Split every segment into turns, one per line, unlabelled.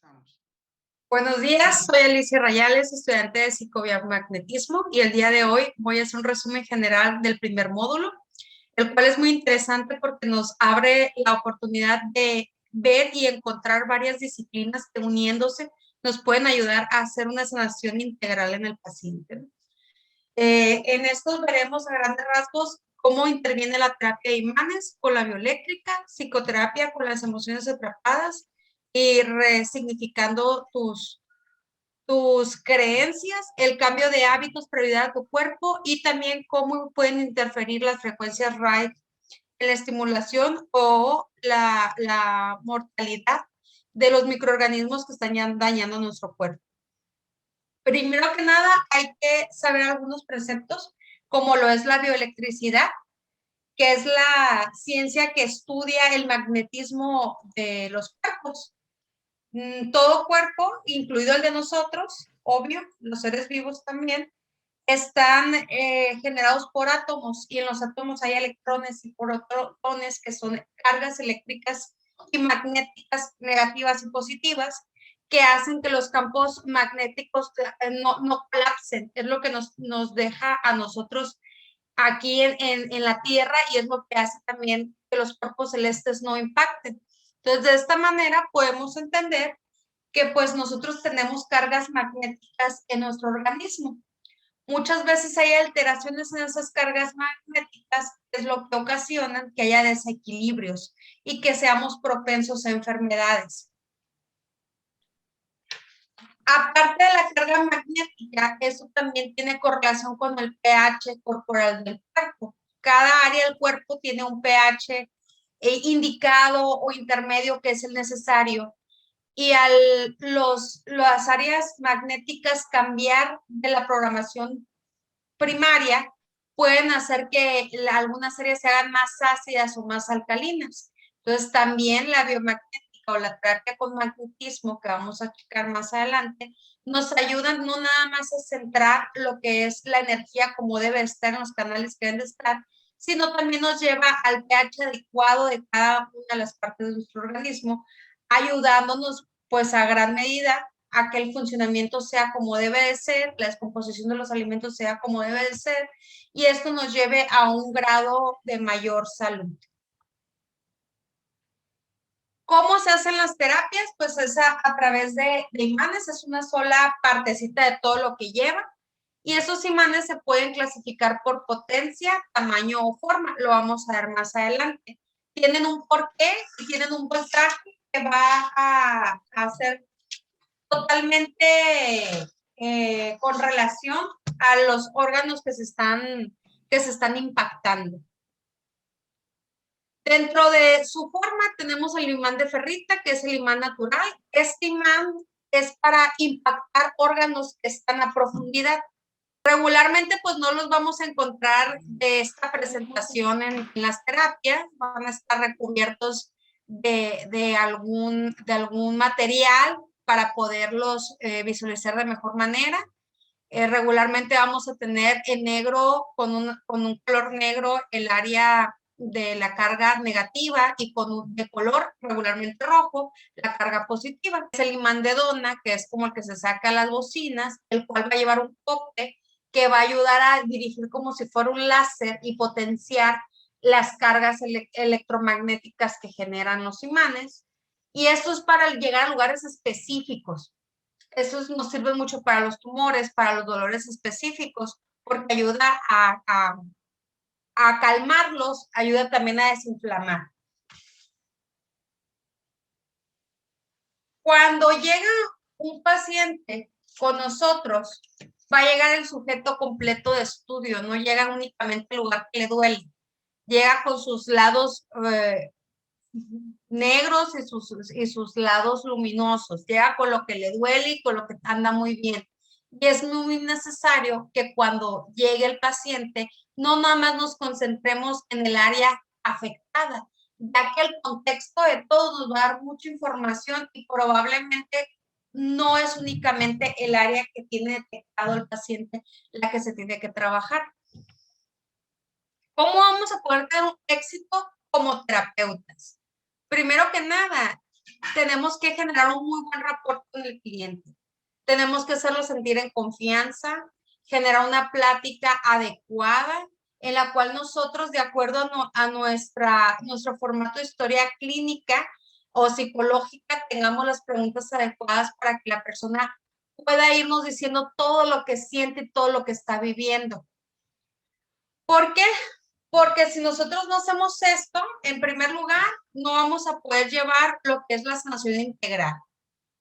Empezamos.
Buenos días, soy Alicia Rayales, estudiante de psicobiomagnetismo, y el día de hoy voy a hacer un resumen general del primer módulo, el cual es muy interesante porque nos abre la oportunidad de ver y encontrar varias disciplinas que uniéndose nos pueden ayudar a hacer una sanación integral en el paciente. En estos veremos a grandes rasgos cómo interviene la terapia de imanes con la bioeléctrica, psicoterapia con las emociones atrapadas y resignificando tus creencias, el cambio de hábitos, prioridad a tu cuerpo y también cómo pueden interferir las frecuencias RAID en la estimulación o la mortalidad de los microorganismos que están dañando nuestro cuerpo. Primero que nada, hay que saber algunos preceptos, como lo es la bioelectricidad, que es la ciencia que estudia el magnetismo de los cuerpos. Todo cuerpo, incluido el de nosotros, obvio, los seres vivos también, están generados por átomos, y en los átomos hay electrones y protones, que son cargas eléctricas y magnéticas negativas y positivas, que hacen que los campos magnéticos no colapsen. Es lo que nos deja a nosotros aquí en la Tierra, y es lo que hace también que los cuerpos celestes no impacten. Entonces, de esta manera podemos entender que pues nosotros tenemos cargas magnéticas en nuestro organismo. Muchas veces hay alteraciones en esas cargas magnéticas, que es lo que ocasionan que haya desequilibrios y que seamos propensos a enfermedades. Aparte de la carga magnética, eso también tiene correlación con el pH corporal del cuerpo. Cada área del cuerpo tiene un pH indicado o intermedio, que es el necesario, y las áreas magnéticas cambiar de la programación primaria pueden hacer que algunas áreas se hagan más ácidas o más alcalinas. Entonces, también la biomagnética o la terapia con magnetismo, que vamos a checar más adelante, nos ayudan no nada más a centrar lo que es la energía como debe estar en los canales que deben de estar, sino también nos lleva al pH adecuado de cada una de las partes de nuestro organismo, ayudándonos pues a gran medida a que el funcionamiento sea como debe de ser, la descomposición de los alimentos sea como debe de ser, y esto nos lleve a un grado de mayor salud. ¿Cómo se hacen las terapias? Pues es a través de imanes, es una sola partecita de todo lo que lleva, y esos imanes se pueden clasificar por potencia, tamaño o forma. Lo vamos a ver más adelante. Tienen un porqué y tienen un voltaje que va a ser totalmente con relación a los órganos que se están impactando. Dentro de su forma tenemos el imán de ferrita, que es el imán natural. Este imán es para impactar órganos que están a profundidad. Regularmente pues no los vamos a encontrar de esta presentación en las terapias, van a estar recubiertos de algún material para poderlos visualizar de mejor manera. Regularmente vamos a tener en negro, con un color negro, el área de la carga negativa, y de color regularmente rojo la carga positiva. Es el imán de dona, que es como el que se saca las bocinas, el cual va a llevar un toque que va a ayudar a dirigir como si fuera un láser y potenciar las cargas electromagnéticas que generan los imanes. Y esto es para llegar a lugares específicos. Eso nos sirve mucho para los tumores, para los dolores específicos, porque ayuda a calmarlos, ayuda también a desinflamar. Cuando llega un paciente con nosotros, va a llegar el sujeto completo de estudio, no llega únicamente el lugar que le duele, llega con sus lados negros y sus lados luminosos, llega con lo que le duele y con lo que anda muy bien. Y es muy necesario que cuando llegue el paciente, no nada más nos concentremos en el área afectada, ya que el contexto de todo nos va a dar mucha información, y probablemente no es únicamente el área que tiene detectado el paciente la que se tiene que trabajar. ¿Cómo vamos a poder tener un éxito como terapeutas? Primero que nada, tenemos que generar un muy buen rapport con el cliente. Tenemos que hacerlo sentir en confianza, generar una plática adecuada en la cual nosotros, de acuerdo a nuestro formato de historia clínica o psicológica, tengamos las preguntas adecuadas para que la persona pueda irnos diciendo todo lo que siente y todo lo que está viviendo. ¿Por qué? Porque si nosotros no hacemos esto, en primer lugar, no vamos a poder llevar lo que es la sanación integral,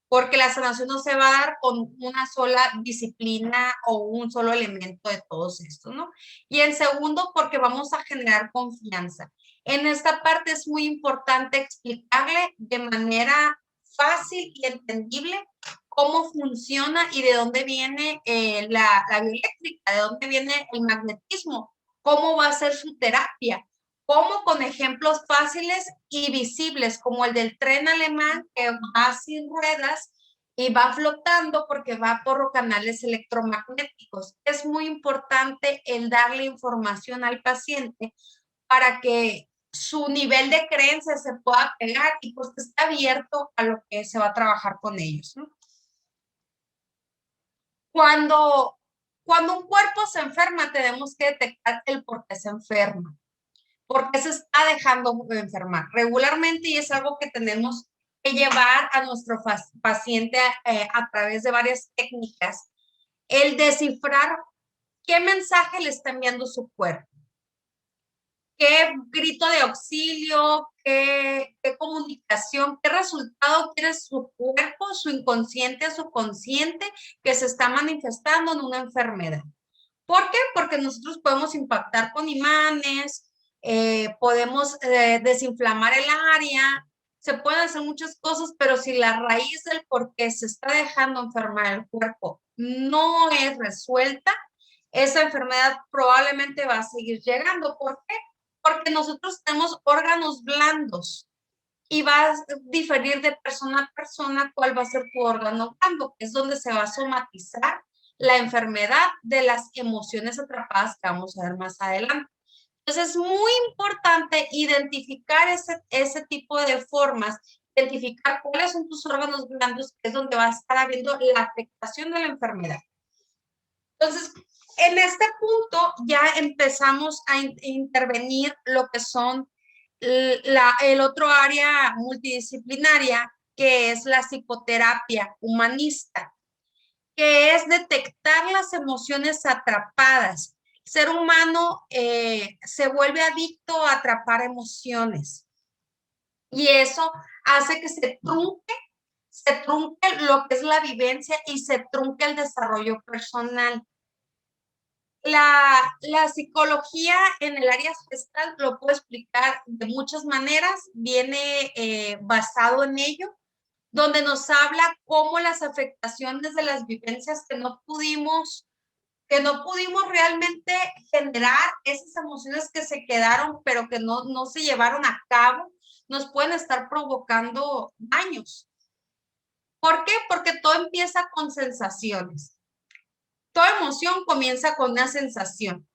porque la sanación no se va a dar con una sola disciplina o un solo elemento de todos estos, ¿no? Y en segundo, porque vamos a generar confianza. En esta parte es muy importante explicarle de manera fácil y entendible cómo funciona y de dónde viene la bioeléctrica, de dónde viene el magnetismo, cómo va a ser su terapia, cómo con ejemplos fáciles y visibles, como el del tren alemán que va sin ruedas y va flotando porque va por canales electromagnéticos. Es muy importante el darle información al paciente para que su nivel de creencia se pueda pegar y pues esté abierto a lo que se va a trabajar con ellos, ¿no? Cuando, cuando un cuerpo se enferma, tenemos que detectar el por qué se enferma, por qué se está dejando enfermar regularmente, y es algo que tenemos que llevar a nuestro paciente a través de varias técnicas, el descifrar qué mensaje le está enviando su cuerpo, qué grito de auxilio, qué comunicación, qué resultado quiere su cuerpo, su inconsciente, su consciente, que se está manifestando en una enfermedad. ¿Por qué? Porque nosotros podemos impactar con imanes, podemos desinflamar el área, se pueden hacer muchas cosas, pero si la raíz del por qué se está dejando enfermar el cuerpo no es resuelta, esa enfermedad probablemente va a seguir llegando. ¿Por qué? Porque nosotros tenemos órganos blandos y va a diferir de persona a persona cuál va a ser tu órgano blando, que es donde se va a somatizar la enfermedad de las emociones atrapadas que vamos a ver más adelante. Entonces es muy importante identificar ese tipo de formas, identificar cuáles son tus órganos blandos, que es donde va a estar habiendo la afectación de la enfermedad. Entonces, en este punto ya empezamos a intervenir lo que son el otro área multidisciplinaria, que es la psicoterapia humanista, que es detectar las emociones atrapadas. El ser humano se vuelve adicto a atrapar emociones y eso hace que se trunque lo que es la vivencia y se trunque el desarrollo personal. La psicología en el área gestal lo puedo explicar de muchas maneras, viene basado en ello, donde nos habla cómo las afectaciones de las vivencias que no pudimos realmente generar, esas emociones que se quedaron, pero que no se llevaron a cabo, nos pueden estar provocando daños. ¿Por qué? Porque todo empieza con sensaciones. Toda emoción comienza con una sensación.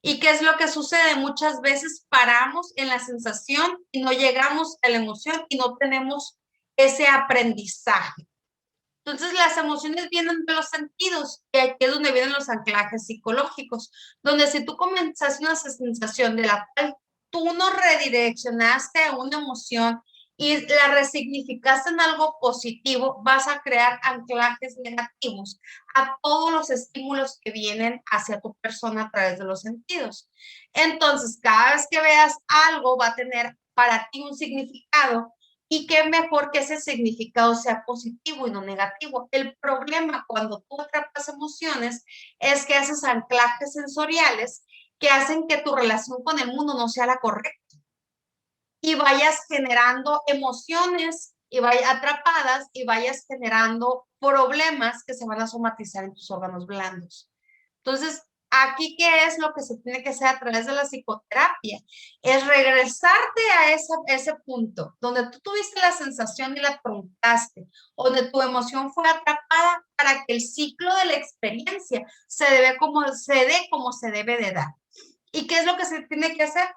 ¿Y qué es lo que sucede? Muchas veces paramos en la sensación y no llegamos a la emoción y no tenemos ese aprendizaje. Entonces, las emociones vienen de los sentidos y aquí es donde vienen los anclajes psicológicos, donde si tú comienzas una sensación de la cual tú no redireccionaste a una emoción y la resignificaste en algo positivo, vas a crear anclajes negativos a todos los estímulos que vienen hacia tu persona a través de los sentidos. Entonces, cada vez que veas algo va a tener para ti un significado. Y qué mejor que ese significado sea positivo y no negativo. El problema cuando tú atrapas emociones es que haces anclajes sensoriales que hacen que tu relación con el mundo no sea la correcta y vayas generando emociones y vayas atrapadas y vayas generando problemas que se van a somatizar en tus órganos blandos. Entonces, aquí, ¿qué es lo que se tiene que hacer a través de la psicoterapia? Es regresarte a ese punto donde tú tuviste la sensación y la preguntaste, donde tu emoción fue atrapada para que el ciclo de la experiencia se dé como se debe de dar. ¿Y qué es lo que se tiene que hacer?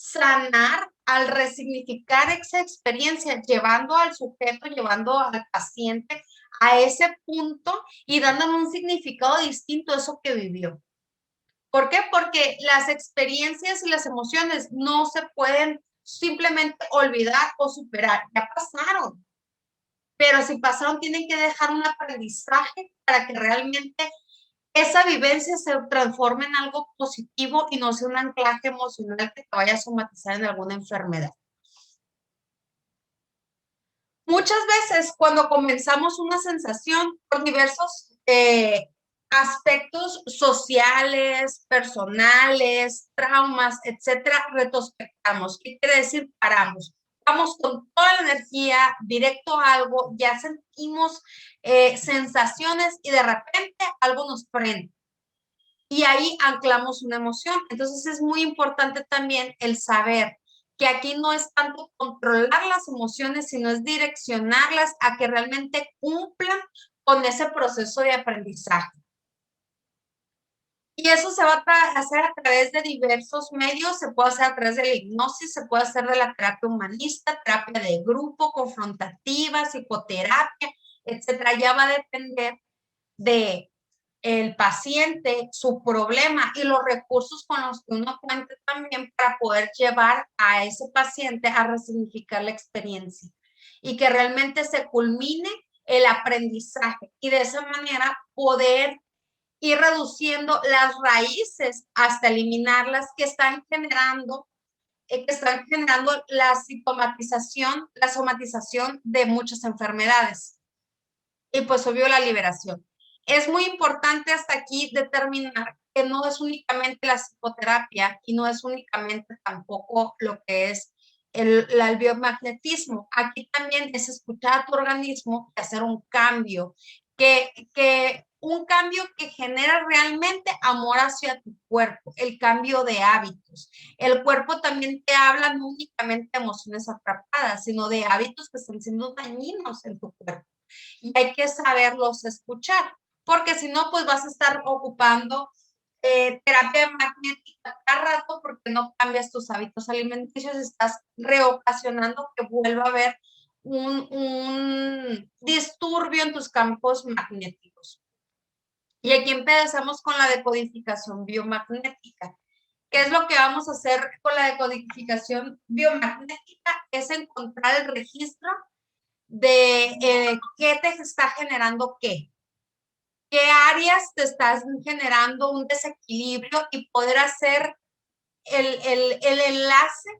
sanar al resignificar esa experiencia, llevando al sujeto, llevando al paciente a ese punto y dándole un significado distinto a eso que vivió. ¿Por qué? Porque las experiencias y las emociones no se pueden simplemente olvidar o superar, ya pasaron. Pero si pasaron, tienen que dejar un aprendizaje para que realmente esa vivencia se transforme en algo positivo y no sea un anclaje emocional que te vaya a somatizar en alguna enfermedad. Muchas veces cuando comenzamos una sensación por diversos aspectos sociales, personales, traumas, etcétera, retrospectamos. ¿Qué quiere decir? Paramos. Vamos con toda la energía directo a algo, ya sentimos sensaciones y de repente algo nos prende. Y ahí anclamos una emoción. Entonces es muy importante también el saber que aquí no es tanto controlar las emociones, sino es direccionarlas a que realmente cumplan con ese proceso de aprendizaje. Y eso se va a hacer a través de diversos medios, se puede hacer a través de la hipnosis, se puede hacer de la terapia humanista, terapia de grupo, confrontativa, psicoterapia, etcétera. Ya va a depender de el paciente, su problema y los recursos con los que uno cuenta también para poder llevar a ese paciente a resignificar la experiencia y que realmente se culmine el aprendizaje y de esa manera poder ir reduciendo las raíces hasta eliminarlas que están generando la somatización de muchas enfermedades. Y pues obvio la liberación. Es muy importante hasta aquí determinar que no es únicamente la psicoterapia y no es únicamente tampoco lo que es el biomagnetismo. Aquí también es escuchar a tu organismo y hacer un cambio, un cambio que genera realmente amor hacia tu cuerpo, el cambio de hábitos. El cuerpo también te habla no únicamente de emociones atrapadas, sino de hábitos que están siendo dañinos en tu cuerpo. Y hay que saberlos escuchar, porque si no, pues vas a estar ocupando terapia magnética cada rato porque no cambias tus hábitos alimenticios, estás reocasionando que vuelva a haber un disturbio en tus campos magnéticos. Y aquí empezamos con la decodificación biomagnética. ¿Qué es lo que vamos a hacer con la decodificación biomagnética? Es encontrar el registro de qué te está generando qué áreas te estás generando un desequilibrio y poder hacer el enlace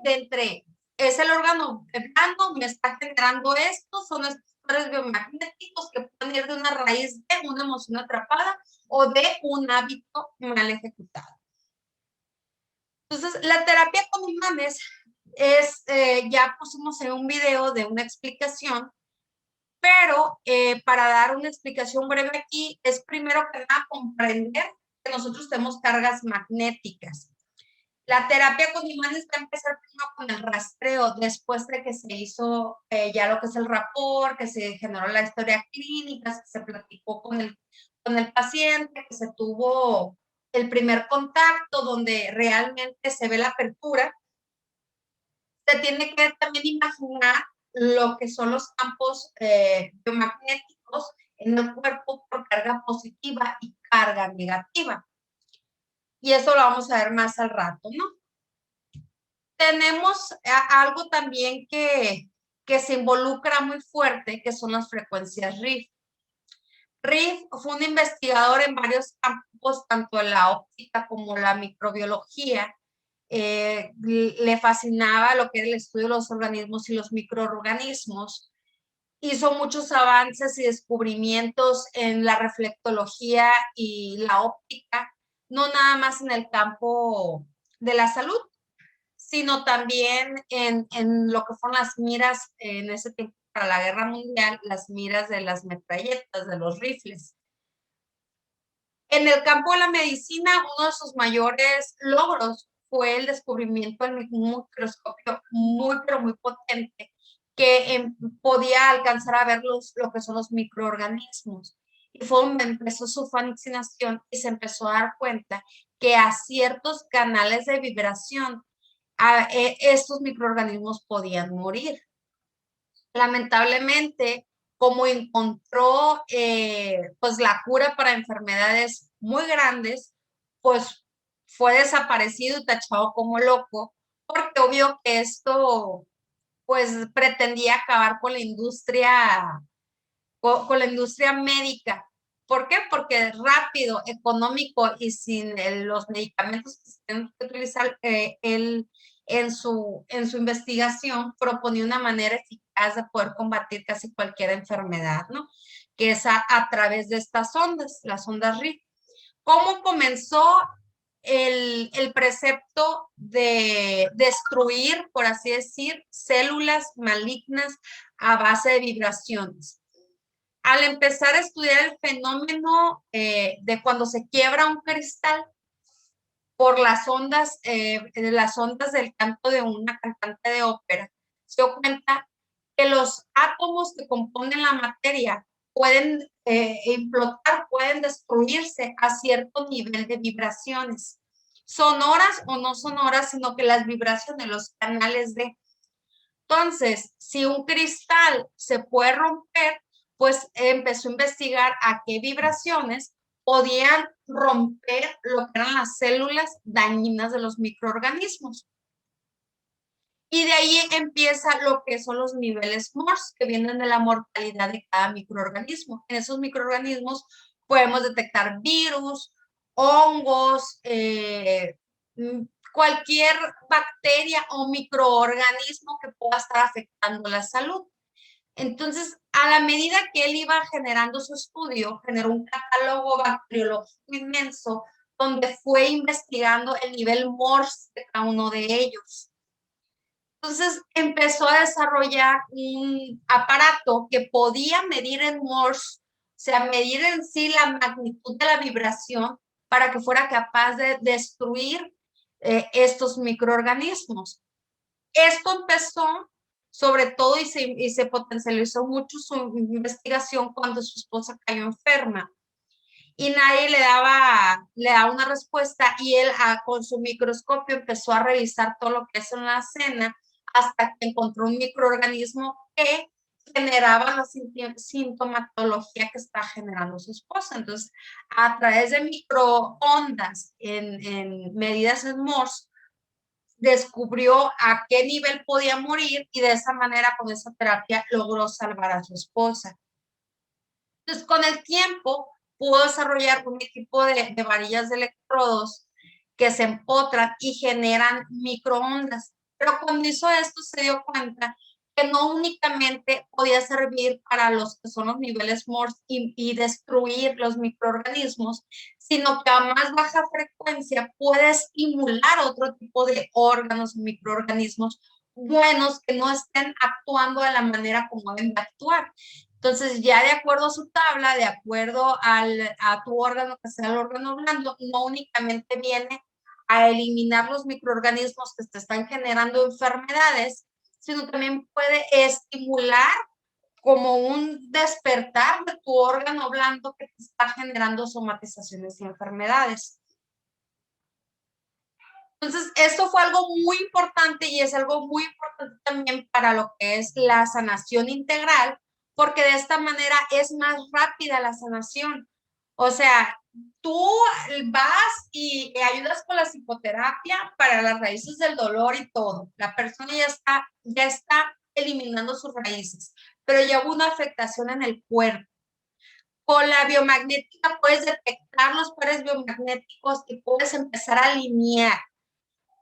de entre es el órgano blando, me está generando esto, son estos factores biomagnéticos que pueden ir de una raíz de una emoción atrapada o de un hábito mal ejecutado. Entonces, la terapia con imanes ya pusimos en un video de una explicación, pero para dar una explicación breve aquí, es primero que nada comprender que nosotros tenemos cargas magnéticas. La terapia con imanes va a empezar primero con el rastreo, después de que se hizo ya lo que es el rapport, que se generó la historia clínica, que se platicó con el paciente, que se tuvo el primer contacto donde realmente se ve la apertura. Se tiene que también imaginar lo que son los campos biomagnéticos en el cuerpo por carga positiva y carga negativa. Y eso lo vamos a ver más al rato, ¿no? Tenemos algo también que se involucra muy fuerte, que son las frecuencias RIF. RIF fue un investigador en varios campos, tanto en la óptica como la microbiología. Le fascinaba lo que era el estudio de los organismos y los microorganismos. Hizo muchos avances y descubrimientos en la reflectología y la óptica, no nada más en el campo de la salud, sino también en lo que fueron las miras en ese tiempo para la Guerra Mundial, las miras de las metralletas, de los rifles. En el campo de la medicina, uno de sus mayores logros fue el descubrimiento de un microscopio muy, pero muy potente que podía alcanzar a ver lo que son los microorganismos. Y fue donde empezó su fascinación y se empezó a dar cuenta que a ciertos canales de vibración estos microorganismos podían morir. Lamentablemente, como encontró pues la cura para enfermedades muy grandes, pues fue desaparecido y tachado como loco, porque obvio que esto pues pretendía acabar con la industria, con la industria médica. ¿Por qué? Porque rápido, económico y sin los medicamentos que se tienen que utilizar, él en su investigación proponía una manera eficaz de poder combatir casi cualquier enfermedad, ¿no? Que es a través de estas ondas, las ondas RIF. ¿Cómo comenzó el precepto de destruir, por así decir, células malignas a base de vibraciones? Al empezar a estudiar el fenómeno de cuando se quiebra un cristal por las ondas del canto de una cantante de ópera, se dio cuenta que los átomos que componen la materia pueden implotar, pueden destruirse a cierto nivel de vibraciones, sonoras o no sonoras, sino que las vibraciones, los canales de... Entonces, si un cristal se puede romper, pues empezó a investigar a qué vibraciones podían romper lo que eran las células dañinas de los microorganismos. Y de ahí empieza lo que son los niveles Morse, que vienen de la mortalidad de cada microorganismo. En esos microorganismos podemos detectar virus, hongos, cualquier bacteria o microorganismo que pueda estar afectando la salud. Entonces, a la medida que él iba generando su estudio, generó un catálogo bacteriológico inmenso donde fue investigando el nivel Morse de cada uno de ellos. Entonces empezó a desarrollar un aparato que podía medir en Morse, o sea, medir en sí la magnitud de la vibración para que fuera capaz de destruir estos microorganismos. Esto empezó sobre todo y se potencializó mucho su investigación cuando su esposa cayó enferma y nadie le daba una respuesta y él con su microscopio empezó a revisar todo lo que es en la cena hasta que encontró un microorganismo que generaba la sintomatología que está generando su esposa. Entonces, a través de microondas en medidas en Morse, descubrió a qué nivel podía morir y de esa manera, con esa terapia, logró salvar a su esposa. Entonces, con el tiempo, pudo desarrollar un equipo de varillas de electrodos que se empotran y generan microondas. Pero cuando hizo esto, se dio cuenta que no únicamente podía servir para los que son los niveles Morse y destruir los microorganismos, sino que a más baja frecuencia puede estimular otro tipo de órganos, microorganismos buenos que no estén actuando de la manera como deben actuar. Entonces, ya de acuerdo a su tabla, de acuerdo a tu órgano, que sea el órgano blando, no únicamente viene a eliminar los microorganismos que te están generando enfermedades, sino también puede estimular como un despertar de tu órgano blando que te está generando somatizaciones y enfermedades. Entonces, esto fue algo muy importante y es algo muy importante también para lo que es la sanación integral, porque de esta manera es más rápida la sanación. O sea, tú vas y ayudas con la psicoterapia para las raíces del dolor y todo. La persona ya está eliminando sus raíces, pero ya hubo una afectación en el cuerpo. Con la biomagnética puedes detectar los pares biomagnéticos y puedes empezar a alinear,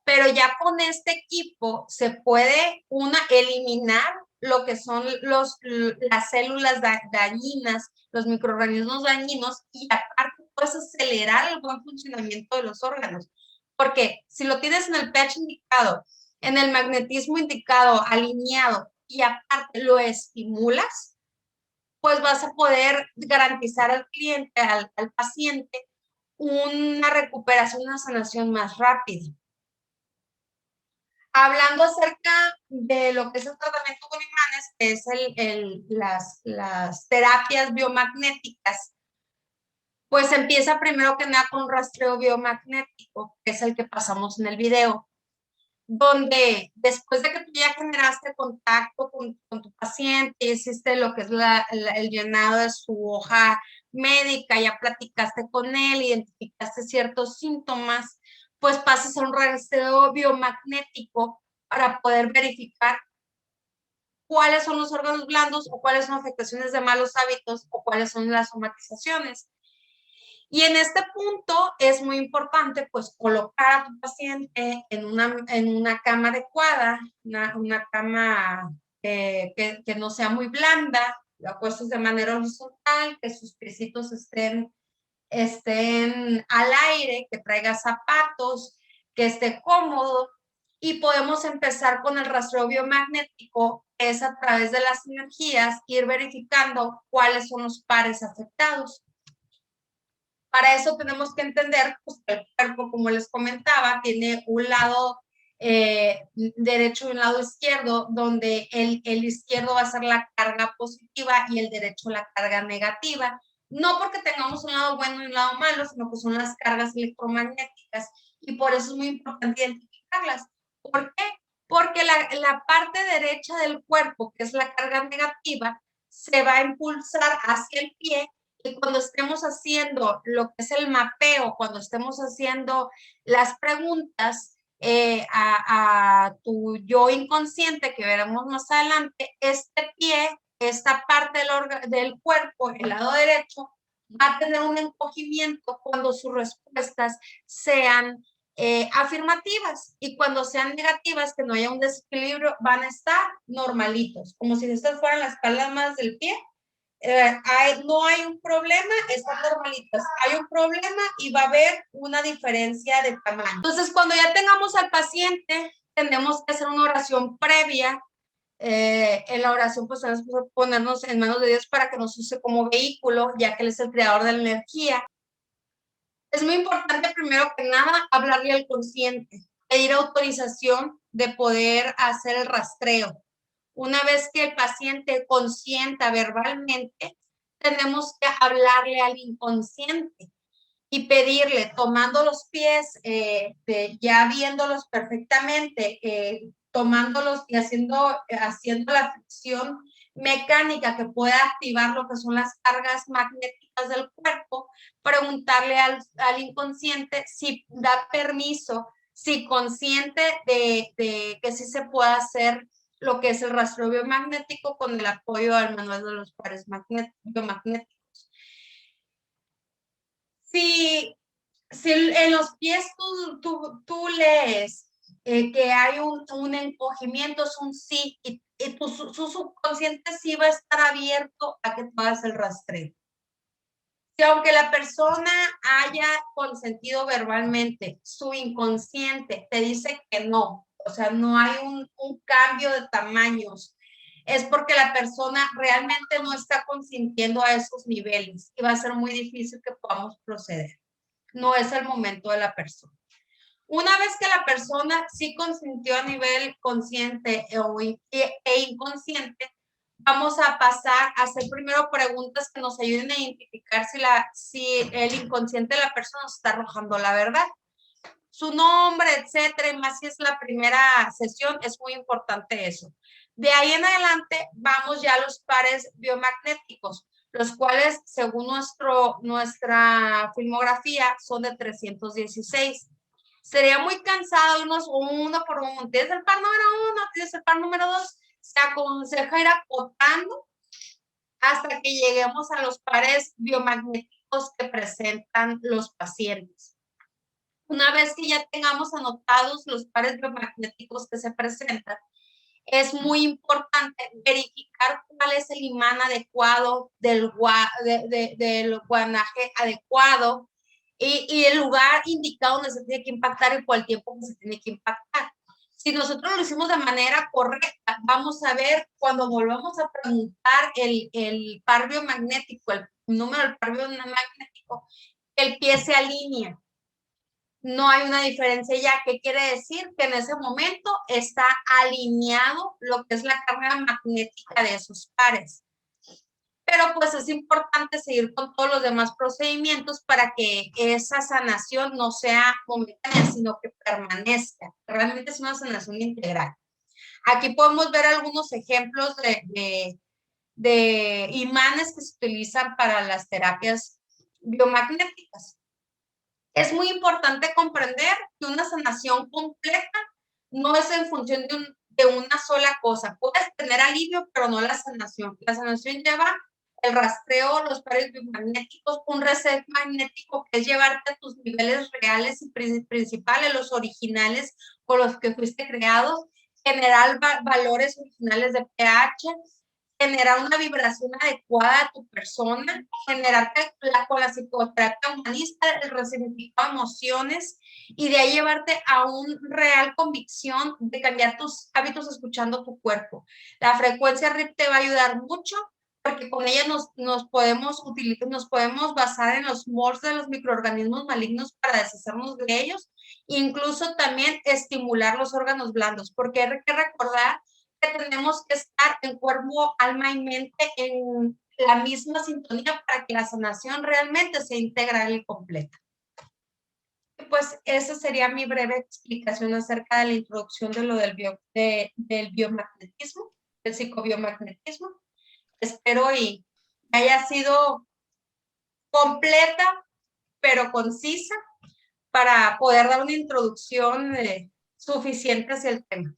pero ya con este equipo se puede eliminar lo que son las células dañinas, los microorganismos dañinos, y aparte puedes acelerar el buen funcionamiento de los órganos. Porque si lo tienes en el pH indicado, en el magnetismo indicado, alineado, y aparte lo estimulas, pues vas a poder garantizar al cliente, al paciente, una recuperación, una sanación más rápida. Hablando acerca de lo que es el tratamiento con imanes, que es las terapias biomagnéticas, Pues empieza primero que nada con un rastreo biomagnético, que es el que pasamos en el video, donde después de que tú ya generaste contacto con tu paciente, hiciste lo que es el llenado de su hoja médica, ya platicaste con él, identificaste ciertos síntomas, pues pasas a un rastreo biomagnético para poder verificar cuáles son los órganos blandos o cuáles son afectaciones de malos hábitos o cuáles son las somatizaciones. Y en este punto es muy importante pues colocar a tu paciente en una cama adecuada, una cama que no sea muy blanda, puestos de manera horizontal, que sus piecitos estén al aire, que traiga zapatos, que esté cómodo. Y podemos empezar con el rastreo biomagnético, que es a través de las energías, ir verificando cuáles son los pares afectados. Para eso tenemos que entender pues, que el cuerpo, como les comentaba, tiene un lado derecho y un lado izquierdo, donde el izquierdo va a ser la carga positiva y el derecho la carga negativa. No porque tengamos un lado bueno y un lado malo, sino que son las cargas electromagnéticas y por eso es muy importante identificarlas. ¿Por qué? Porque la parte derecha del cuerpo, que es la carga negativa, se va a impulsar hacia el pie y cuando estemos haciendo lo que es el mapeo, cuando estemos haciendo las preguntas a tu yo inconsciente que veremos más adelante, este pie, esta parte del cuerpo, el lado derecho, va a tener un encogimiento cuando sus respuestas sean afirmativas y cuando sean negativas, que no haya un desequilibrio, van a estar normalitos, como si estas fueran las palmas del pie. No hay un problema, están normalitas. Hay un problema y va a haber una diferencia de tamaño. Entonces, cuando ya tengamos al paciente, tenemos que hacer una oración previa. En la oración, pues, tenemos que ponernos en manos de Dios para que nos use como vehículo, ya que Él es el creador de la energía. Es muy importante, primero que nada, hablarle al consciente, pedir autorización de poder hacer el rastreo. Una vez que el paciente consienta verbalmente, tenemos que hablarle al inconsciente y pedirle, tomando los pies, ya viéndolos perfectamente, tomándolos y haciendo la fricción mecánica que pueda activar lo que son las cargas magnéticas del cuerpo, preguntarle al inconsciente si da permiso, si consciente de que sí se puede hacer lo que es el rastreo biomagnético con el apoyo al manual de los pares biomagnéticos. Si en los pies tú lees que hay un encogimiento, es un sí, y su subconsciente sí va a estar abierto a que tú hagas el rastreo. Si aunque la persona haya consentido verbalmente, su inconsciente te dice que no, o sea, no hay un cambio de tamaños, es porque la persona realmente no está consintiendo a esos niveles y va a ser muy difícil que podamos proceder. No es el momento de la persona. Una vez que la persona sí consintió a nivel consciente e inconsciente, vamos a pasar a hacer primero preguntas que nos ayuden a identificar si el inconsciente de la persona nos está arrojando la verdad. Su nombre, etcétera, y más si es la primera sesión, es muy importante eso. De ahí en adelante, vamos ya a los pares biomagnéticos, los cuales, según nuestra filmografía, son de 316. Sería muy cansado irnos uno por uno. Tienes el par número 1, tienes el par número 2. Se aconseja ir acotando hasta que lleguemos a los pares biomagnéticos que presentan los pacientes. Una vez que ya tengamos anotados los pares biomagnéticos que se presentan, es muy importante verificar cuál es el imán adecuado del guanaje adecuado y el lugar indicado donde se tiene que impactar y por el tiempo que se tiene que impactar. Si nosotros lo hicimos de manera correcta, vamos a ver cuando volvamos a preguntar el par biomagnético, el número del par biomagnético, el pie se alinea. No hay una diferencia ya. ¿Qué quiere decir? Que en ese momento está alineado lo que es la carga magnética de esos pares. pero pues es importante seguir con todos los demás procedimientos para que esa sanación no sea momentánea, sino que permanezca. Realmente es una sanación integral. Aquí podemos ver algunos ejemplos de imanes que se utilizan para las terapias biomagnéticas. Es muy importante comprender que una sanación completa no es en función de una sola cosa. Puedes tener alivio, pero no la sanación. La sanación lleva el rastreo, los pares biomagnéticos, un reset magnético que es llevarte a tus niveles reales y principales, los originales con los que fuiste creado, generar valores originales de pH, generar una vibración adecuada a tu persona, generarte con la psicoterapia humanista, el resignificado de emociones y de ahí llevarte a una real convicción de cambiar tus hábitos escuchando tu cuerpo. La frecuencia RIP te va a ayudar mucho porque con ella nos podemos utilizar, nos podemos basar en los MORS de los microorganismos malignos para deshacernos de ellos, incluso también estimular los órganos blandos, porque hay que recordar que tenemos que estar en cuerpo, alma y mente en la misma sintonía para que la sanación realmente sea integral y completa. Pues esa sería mi breve explicación acerca de la introducción de lo del biomagnetismo, del psicobiomagnetismo. Espero y haya sido completa, pero concisa para poder dar una introducción suficiente hacia el tema.